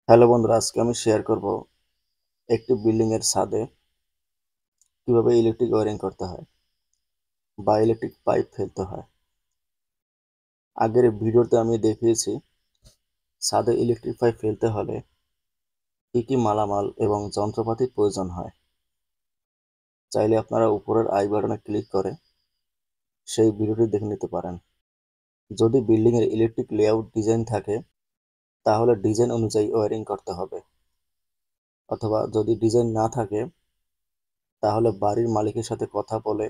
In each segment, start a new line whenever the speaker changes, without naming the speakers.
Hello বন্ধুরা, আজকে আমি শেয়ার করব একটি বিল্ডিং এর ছাদে কিভাবে ইলেকট্রিক ওয়্যারিং করতে হয় বা ইলেকট্রিক পাইপ ফেলতে হয়। আগের ভিডিওতে আমি দেখিয়েছি ছাদে ইলেকট্রিক পাইপ ফেলতে হলে কি কি মালামাল এবং যন্ত্রপাতির প্রয়োজন হয়। চাইলে আপনারা উপরের আই বাটনে ক্লিক করে সেই ভিডিওটি দেখে নিতে পারেন। যদি বিল্ডিং এর ইলেকট্রিক লেআউট ডিজাইন থাকে তাহলে ডিজাইন অনুযায়ী ওয়্যারিং করতে হবে, অথবা যদি ডিজাইন না থাকে তাহলে বাড়ির মালিকের সাথে কথা বলে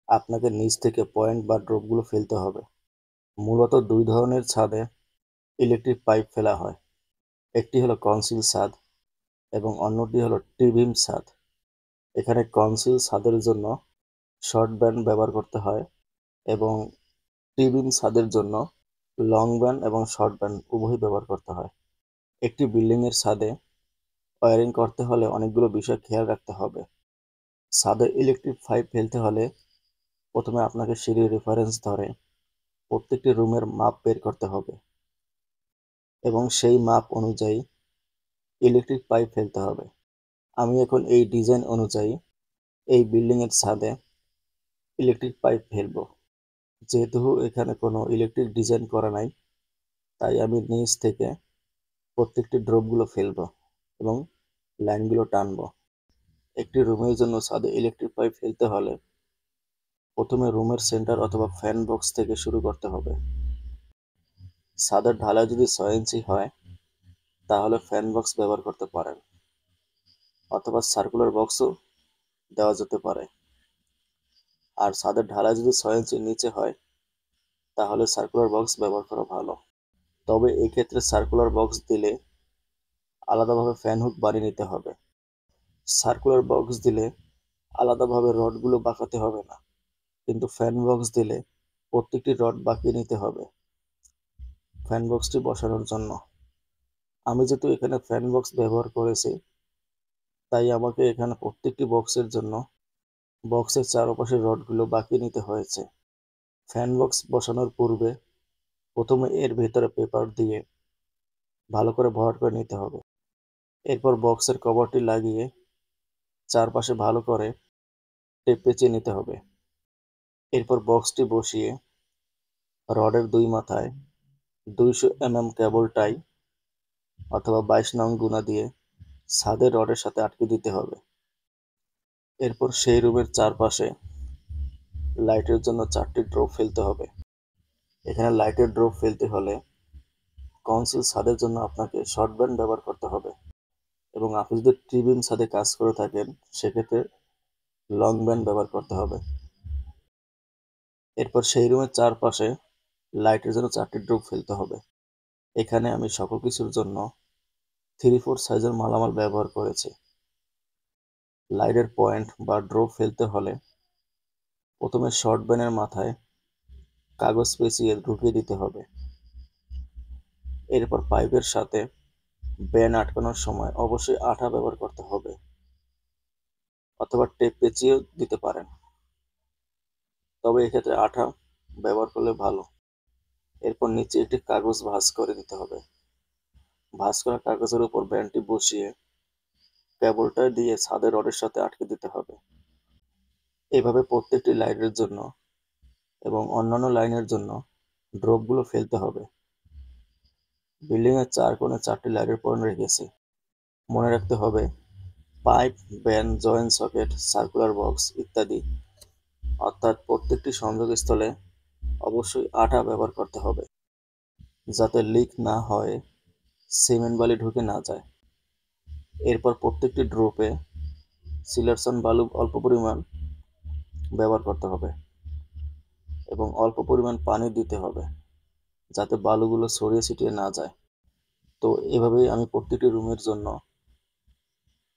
আপনাকে নিচ থেকে পয়েন্ট বা ড্রপগুলো ফেলতে হবে। মূলত দুই ধরনের ছাদে ইলেকট্রিক পাইপ ফেলা হয়, একটি হলো কনসিল ছাদ এবং অন্যটি হলো টি-বিম ছাদ। এখানে কনসিল ছাদের জন্য শর্ট ব্যান্ড ব্যবহার করতে হয় এবং টি-বিম ছাদের জন্য লং ব্যান্ড এবং শর্ট ব্যান্ড উভয়ই ব্যবহার করতে হয়। একটি বিল্ডিং এর ছাদে ওয়্যারিং করতে হলে অনেকগুলো বিষয় খেয়াল রাখতে হবে। ছাদে ইলেকট্রিক পাইপ ফেলতে হলে প্রথমে আপনাকে সিঁড়ির রেফারেন্স ধরে প্রত্যেকটি রুমের মাপ বের করতে হবে এবং সেই মাপ অনুযায়ী ইলেকট্রিক পাইপ ফেলতে হবে। আমি এখন এই ডিজাইন অনুযায়ী এই বিল্ডিং এর ছাদে ইলেকট্রিক পাইপ ফেলবো। যেহেতু এখানে কোনো ইলেকট্রিক ডিজাইন করা নাই, তাই আমি নিচ থেকে প্রত্যেকটি ড্রপগুলো ফেলবো এবং লাইনগুলো টানবো। একটি রুমের জন্য ছাদে ইলেকট্রিক পাইপ ফেলতে হলে প্রথমে রুমের সেন্টার অথবা ফ্যান বক্স থেকে শুরু করতে হবে। ছাদের ঢালাই যদি 6 ইঞ্চি হয় তাহলে ফ্যান বক্স ব্যবহার করতে পারেন, অথবা সার্কুলার বক্সও দেওয়া যেতে পারে। আর ছাদের ঢালাই যদি 6 ইঞ্চির নিচে হয় তাহলে সার্কুলার বক্স ব্যবহার করা ভালো। তবে এক্ষেত্রে সার্কুলার বক্স দিলে আলাদাভাবে ফ্যান হুক বানিয়ে নিতে হবে। সার্কুলার বক্স দিলে আলাদাভাবে রডগুলো বাঁকাতে হবে না, কিন্তু ফ্যান বক্স দিলে প্রত্যেকটি রড বাঁকিয়ে নিতে হবে ফ্যান বক্সটি বসানোর জন্য। আমি যেহেতু এখানে ফ্যান বক্স ব্যবহার করেছি, তাই আমাকে এখানে প্রত্যেকটি বক্সের জন্য বক্সের চারপাশের রডগুলো বাঁকিয়ে নিতে হয়েছে। ফ্যান বক্স বসানোর পূর্বে প্রথমে এর ভেতরে পেপার দিয়ে ভালো করে ভরাট করে নিতে হবে। এরপর বক্সের কভারটি লাগিয়ে চারপাশে ভালো করে টেপ পেঁচিয়ে নিতে হবে। এরপর বক্সটি বসিয়ে রডের দুই মাথায় 200 mm কেবল টাই অথবা 22 নং গুণা দিয়ে ছাদের রডের সাথে আটকে দিতে হবে। এরপর সেই রুমের চারপাশে লাইটের জন্য 4টি ড্রপ ফেলতে হবে। এখানে লাইটের ড্রপ ফেলতে হলে কনসিল ছাদের জন্য আপনাকে শর্ট ব্যান্ড ব্যবহার করতে হবে, এবং আপনি যদি টি-বিম ছাদে কাজ করে থাকেন সেক্ষেত্রে লং ব্যান্ড ব্যবহার করতে হবে। এরপর সেই রুমের চারপাশে লাইটের জন্য 4টি ড্রপ ফেলতে হবে। এখানে আমি সকল কিছুর জন্য 3/4 সাইজের মালামাল ব্যবহার করেছি। লাইটের পয়েন্ট বা ড্রপ ফেলতে হলে প্রথমে শর্ট ব্যান্ডের মাথায় কাগজ পেঁচিয়ে ঢুকিয়ে দিতে হবে। এরপর পাইপের সাথে ব্যান্ড আটকানোর সময় অবশ্যই আঠা ব্যবহার করতে হবে, অথবা টেপ পেঁচিয়েও দিতে পারেন, তবে এক্ষেত্রে আঠা ব্যবহার করলে ভালো। এরপর নিচে একটি কাগজ ভাঁজ করে দিতে হবে। ভাঁজ করা কাগজের উপর ব্যান্ডটি বসিয়ে কেবলটা দিয়ে ছাদের রডের সাথে আটকে দিতে হবে। এভাবে প্রত্যেকটি লাইনের জন্য এবং অন্যান্য লাইনের জন্য ড্রপগুলো ফেলতে হবে। বিল্ডিং এর চার কোণে 4টি লাইটের পয়েন্ট রেখেছি। মনে রাখতে হবে pipe, van, joint socket, circular box ইত্যাদি, অর্থাৎ প্রত্যেকটি সংযোগস্থলে অবশ্যই আঠা ব্যবহার করতে হবে যাতে লিক না হয়, সিমেন্ট বালি ঢুকে না যায়। এরপর প্রত্যেকটি ড্রপে সিলারসন বালু অল্প পরিমাণ ব্যবহার করতে হবে এবং অল্প পরিমাণ পানি দিতে হবে যাতে বালুগুলো ছড়িয়ে ছিটিয়ে না যায়। তো এভাবেই আমি প্রত্যেকটি রুমের জন্য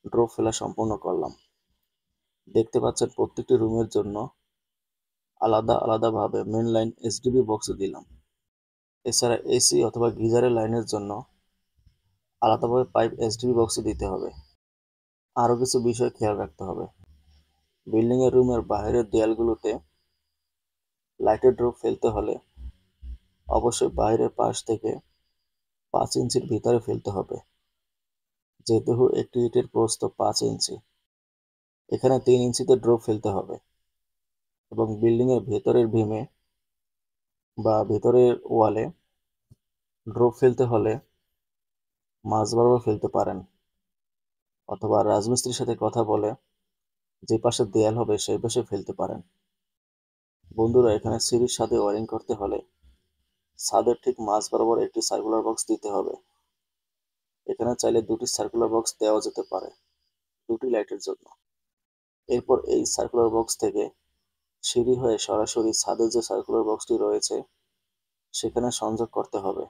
ড্রপ ফেলা সম্পূর্ণ করলাম। দেখতে পাচ্ছেন প্রত্যেকটি রুমের জন্য আলাদা আলাদাভাবে মেন লাইন এসডিবি বক্সে দিলাম। এছাড়া এসি অথবা গিজারের লাইনের জন্য আলাদাভাবে পাইপ এসডিবি বক্সে দিতে হবে। আরও কিছু বিষয় খেয়াল রাখতে হবে। বিল্ডিং এর রুমের বাইরের দেয়ালগুলোতে লাইটের ড্রপ ফেলতে হলে অবশ্যই বাইরের পাশ থেকে 5 ইঞ্চির ভিতরে ফেলতে হবে, যেহেতু একটি ইটের প্রস্থ 5 ইঞ্চি। এখানে 3 ইঞ্চিতে ড্রপ ফেলতে হবে এবং বিল্ডিংয়ের ভেতরের ভীমে বা ভেতরের ওয়ালে ড্রপ ফেলতে হলে মাঝ বরাবর ফেলতে পারেন, অথবা রাজমিস্ত্রির সাথে কথা বলে যে পাশে দেয়াল হবে সেই পাশে ফেলতে পারেন। বন্ধুরা, এখানে সিঁড়ির সাথে ওয়ারিং করতে হলে ছাদের ঠিক মাঝ বরাবর একটি সার্কুলার বক্স দিতে হবে। এখানে চাইলে 2টি সার্কুলার বক্স দেওয়া যেতে পারে 2টি লাইটের জন্য। এরপর এই সার্কুলার বক্স থেকে সিঁড়ি হয়ে সরাসরি ছাদে যে সার্কুলার বক্সটি রয়েছে সেখানে সংযোগ করতে হবে।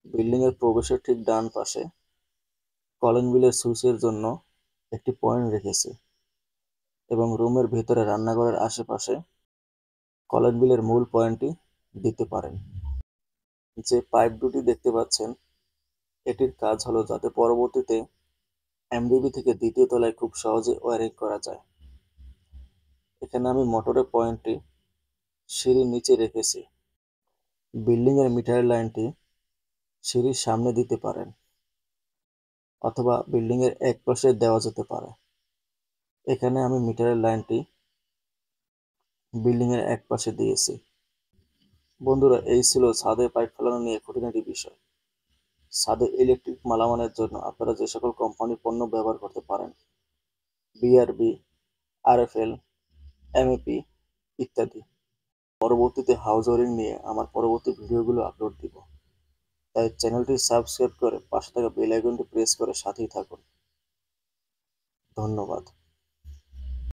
বিল্ডিংয়ের প্রবেশের ঠিক ডান পাশে কলিং বিলের সুইচের জন্য একটি পয়েন্ট রেখেছি এবং রুমের ভেতরে রান্নাঘরের আশেপাশে কলিং বিলের মূল পয়েন্টটি দিতে পারেন। যে পাইপ দুটি দেখতে পাচ্ছেন এটির কাজ হলো যাতে পরবর্তীতে এমডিবি থেকে দ্বিতীয় তলায় খুব সহজে ওয়ারিং করা যায়। এখানে আমি মোটরের পয়েন্টটি সিঁড়ির নিচে রেখেছি। বিল্ডিংয়ের মিটারের লাইনটি সিঁড়ির সামনে দিতে পারেন অথবা বিল্ডিংয়ের এক পাশে দেওয়া যেতে পারে। এখানে আমি মিটারের লাইনটি বিল্ডিংয়ের এক পাশে দিয়েছি। বন্ধুরা, এই ছিল ছাদে পাইপ ফেলানো নিয়ে খুঁটিনাটি বিষয়। ছাদে ইলেকট্রিক মালামালের জন্য আপনারা যে সকল কোম্পানির পণ্য ব্যবহার করতে পারেন, বিআরবি, আরএফএল, এমএপি ইত্যাদি। পরবর্তীতে হাউস ওয়ারিং নিয়ে আমার পরবর্তী ভিডিওগুলো আপলোড দিব, তাই চ্যানেলটি সাবস্ক্রাইব করে পাশে থাকা বেল আইকনটি প্রেস করে সাথেই থাকুন। ধন্যবাদ।